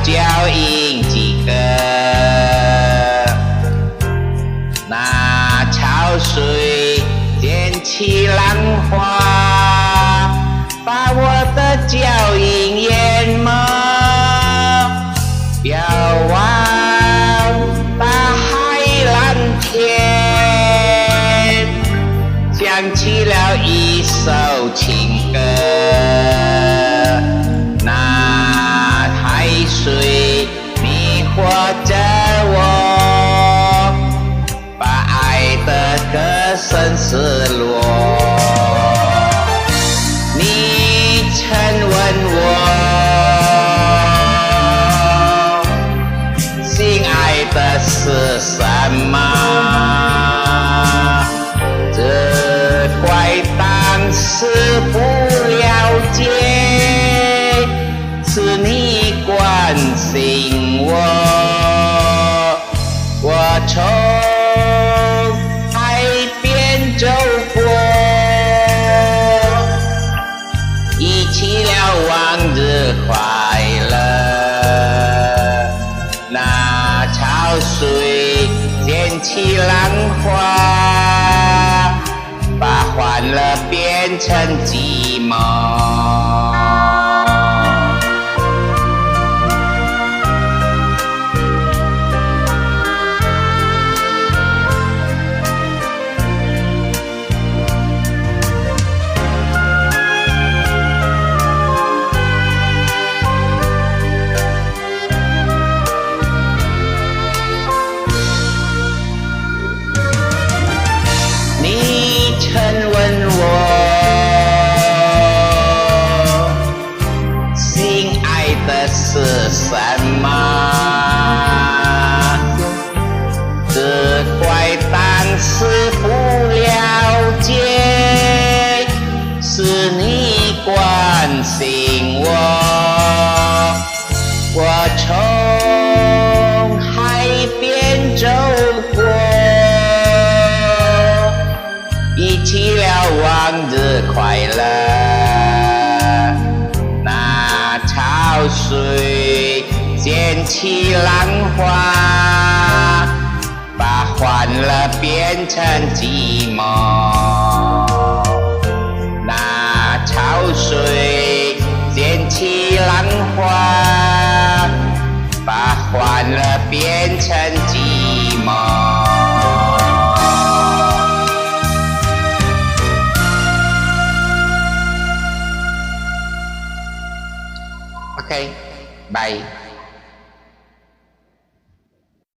脚印几个，那潮水溅起浪花，把我的脚印淹没，遥望大海蓝天，想起了一首情歌，那海水迷惑着我，把爱的歌声失落。你曾问我，心爱的是什么？这怪当时不了解，是你关心我，我从海边走过，忆起了往日快乐，那潮水溅起浪花，把欢乐变成寂寞。你曾问我，心爱的是什么？只怪当时不了解，是你关心我，我从海边走过，忆起了往日快乐，那潮水溅起浪花，把欢乐变成寂寞。那潮水溅起浪花，把欢乐变成寂寞。Okay, bye.